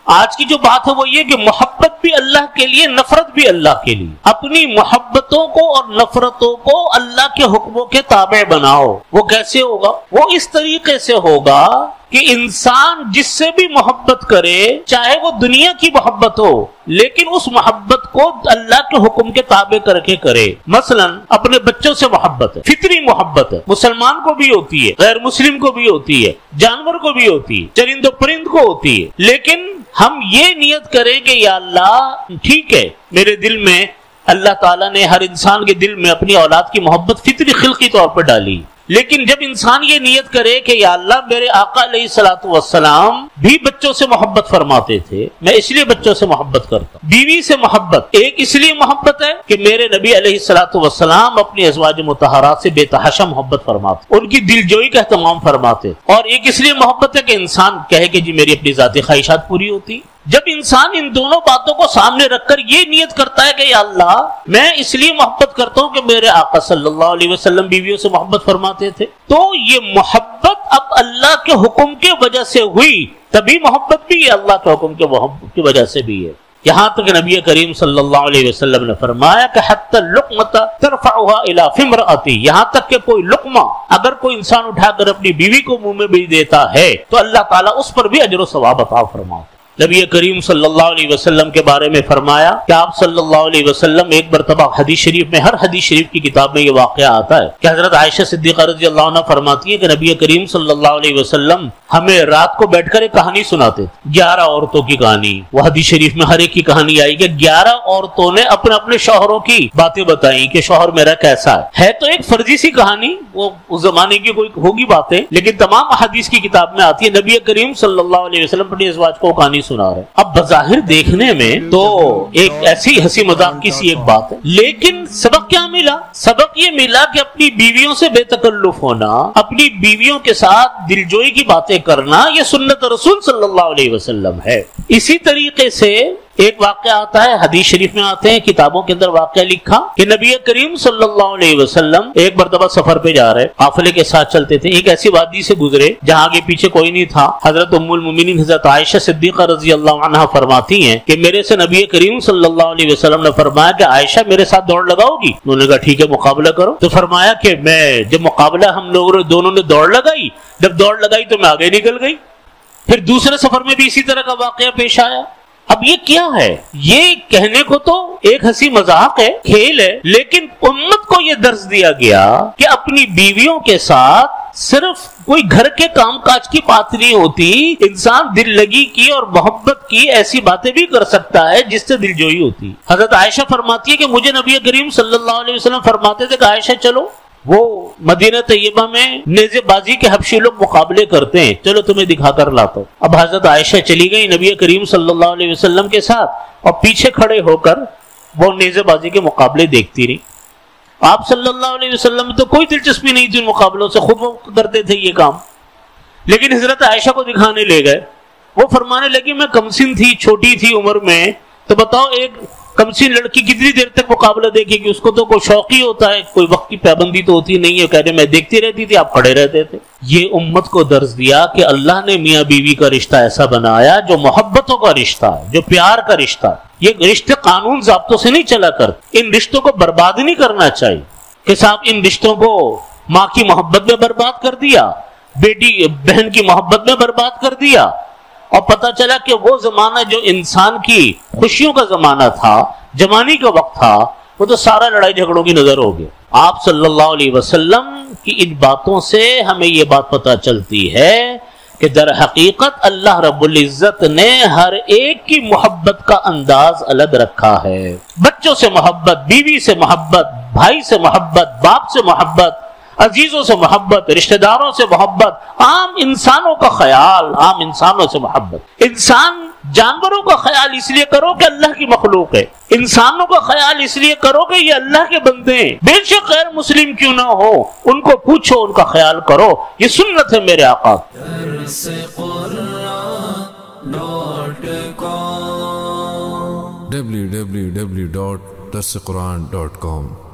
آج کی جو بات ہے وہ یہ کہ محبت بھی اللہ کے لیے، نفرت بھی اللہ کے لیے. اپنی محبتوں کو اور نفرتوں کو اللہ کے حکموں کے تابع بناؤ. وہ کیسے ہوگا؟ وہ اس طریقے سے ہوگا کہ انسان جس سے بھی محبت کرے، چاہے وہ دنیا کی محبت ہو، لیکن اس محبت کو اللہ کے حکم کے تابع کر کے کرے. مثلا اپنے بچوں سے محبت ہے، فطری محبت ہے، مسلمان کو بھی ہوتی ہے، غیر مسلم کو بھی ہوتی ہے، جانور کو بھی ہوتی ہے، چرند و پرند کو ہوتی ہے. لیکن ہم یہ نیت کریں کہ یا اللہ ٹھیک ہے، میرے دل میں اللہ تعالیٰ نے ہر انسان کے دل میں اپنی اولاد کی محبت فطری خلقی طور پر ڈالی، لیکن جب انسان یہ نیت کرے کہ یا اللہ میرے آقا علیہ الصلوۃ والسلام بھی بچوں سے محبت فرماتے تھے، میں اس لیے بچوں سے محبت کرتا ہوں. بیوی سے محبت ایک اس لیے محبت ہے کہ میرے نبی علیہ الصلوۃ والسلام اپنی ازواج مطہرات سے بے تحاشا محبت فرماتے، ان کی دلجوئی کا اہتمام فرماتے. اور ایک اس لیے محبت ہے کہ انسان کہے کہ جی میری اپنی ذاتی خواہشات پوری ہوتی. جب انسان ان دونوں باتوں کو سامنے رکھ کر یہ نیت کرتا ہے کہ یا اللہ میں اس لیے محبت کرتا ہوں کہ میرے آقا صلی اللہ علیہ وسلم بیویوں سے محبت فرماتے تھے، تو یہ محبت اب اللہ کے حکم کے وجہ سے ہوئی. تبھی محبت بھی ہے اللہ کے حکم کی وجہ سے بھی ہے. یہاں تک نبی کریم صلی اللہ علیہ وسلم نے فرمایا کہ حتی اللقمۃ ترفعها الی فی امرأتی، یہاں تک کہ کوئی لقمہ اگر کوئی انسان اٹھا کر اپنی بیوی کو منہ میں بھی دیتا ہے تو اللہ تعالیٰ اس پر بھی اجر و ثواب عطا فرماتا. نبی کریم صلی اللہ علیہ وسلم کے بارے میں فرمایا کہ آپ صلی اللہ علیہ وسلم ایک مرتبہ حدیث شریف میں، ہر حدیث شریف کی کتاب میں یہ واقعہ آتا ہے کہ حضرت عائشہ صدیقہ رضی اللہ عنہ فرماتی ہے کہ نبی کریم صلی اللہ علیہ وسلم ہمیں رات کو بیٹھ کر ایک کہانی سناتے تھے، 11 عورتوں کی کہانی. وہ حدیث شریف میں ہر ایک کی کہانی آئی کہ 11 عورتوں نے اپنے اپنے شوہروں کی باتیں بتائیں کہ شوہر میرا کیسا ہے تو ایک فرضی سی کہانی، وہ اس زمانے کی کوئی ہوگی باتیں، لیکن تمام حدیث کی کتاب میں آتی ہے. نبی کریم صلی اللہ علیہ وسلم اپنی ازواج کو کہانی سنا رہے. اب بظاہر دیکھنے میں تو ایک ایسی ہنسی مذاق کی سی ایک بات ہے، لیکن سبق کیا ملا؟ سبق یہ ملا کہ اپنی بیویوں سے بے تکلف ہونا، اپنی بیویوں کے ساتھ دلجوئی کی باتیں کرنا، یہ سنت رسول صلی اللہ علیہ وسلم ہے. اسی طریقے سے ایک واقعہ آتا ہے، حدیث شریف میں آتے ہیں، کتابوں کے اندر واقعہ لکھا کہ نبی کریم صلی اللہ علیہ وسلم ایک مرتبہ سفر پہ جا رہے، قافلے کے ساتھ چلتے تھے، ایک ایسی وادی سے گزرے جہاں آگے پیچھے کوئی نہیں تھا. حضرت ام المؤمنین حضرت عائشہ صدیقہ رضی اللہ عنہا فرماتی ہیں کہ میرے سے نبی کریم صلی اللہ علیہ وسلم نے فرمایا کہ عائشہ میرے ساتھ دوڑ لگاؤ گی؟ انہوں نے کہا ٹھیک ہے مقابلہ کرو. تو فرمایا کہ میں جب مقابلہ ہم لوگوں دونوں نے دوڑ لگائی، جب دوڑ لگائی تو میں آگے نکل گئی. پھر دوسرے سفر میں بھی اسی طرح کا واقعہ پیش آیا. اب یہ کیا ہے؟ یہ کہنے کو تو ایک ہنسی مذاق ہے، کھیل ہے، لیکن امت کو یہ درس دیا گیا کہ اپنی بیویوں کے ساتھ صرف کوئی گھر کے کام کاج کی بات نہیں ہوتی، انسان دل لگی کی اور محبت کی ایسی باتیں بھی کر سکتا ہے جس سے دلجوئی ہوتی. حضرت عائشہ فرماتی ہے کہ مجھے نبی کریم صلی اللہ علیہ وسلم فرماتے تھے کہ عائشہ چلو، وہ مدینہ طیبہ میں نیزے بازی کے حبشی لوگ مقابلے کرتے ہیں، چلو تمہیں دکھا کر لاتا ہوں. اب حضرت عائشہ چلی گئی نبی کریم صلی اللہ علیہ وسلم کے ساتھ اور پیچھے کھڑے ہو کر وہ نیزے بازی کے مقابلے دیکھتی رہی. آپ صلی اللہ علیہ وسلم تو کوئی دلچسپی نہیں تھی ان مقابلوں سے، خود وہ کرتے تھے یہ کام، لیکن حضرت عائشہ کو دکھانے لے گئے. وہ فرمانے لگی میں کمسن تھی، چھوٹی تھی عمر میں، تو بتاؤ ایک کمسن لڑکی کتنی دیر تک مقابلہ دیکھے گی؟ اس کو تو کوئی شوق ہی ہوتا ہے، کوئی وقت کی پابندی تو ہوتی نہیں ہے. کہتے میں دیکھتی رہتی تھی، آپ کھڑے رہتے تھے. یہ امت کو درس دیا کہ اللہ نے میاں بیوی کا رشتہ ایسا بنایا جو محبتوں کا رشتہ ہے، جو پیار کا رشتہ ہے. یہ رشتے قانون ضابطوں سے نہیں چلا کرتے. ان رشتوں کو برباد نہیں کرنا چاہیے کہ صاحب ان رشتوں کو ماں کی محبت میں برباد کر دیا، بیٹی بہن کی محبت میں برباد کر دیا، اور پتہ چلا کہ وہ زمانہ جو انسان کی خوشیوں کا زمانہ تھا، جوانی کا وقت تھا، وہ تو سارا لڑائی جھگڑوں کی نظر ہو گیا. آپ صلی اللہ علیہ وسلم کی ان باتوں سے ہمیں یہ بات پتہ چلتی ہے کہ در حقیقت اللہ رب العزت نے ہر ایک کی محبت کا انداز الگ رکھا ہے. بچوں سے محبت، بیوی سے محبت، بھائی سے محبت، باپ سے محبت، عزیزوں سے محبت، رشتہ داروں سے محبت، عام انسانوں کا خیال، عام انسانوں سے محبت. انسان جانوروں کا خیال اس لیے کرو کہ اللہ کی مخلوق ہے، انسانوں کا خیال اس لیے کرو کہ یہ اللہ کے بندے ہیں، بے شک غیر مسلم کیوں نہ ہو ان کو پوچھو، ان کا خیال کرو. یہ سنت ہے میرے آقا. www.darsequran.com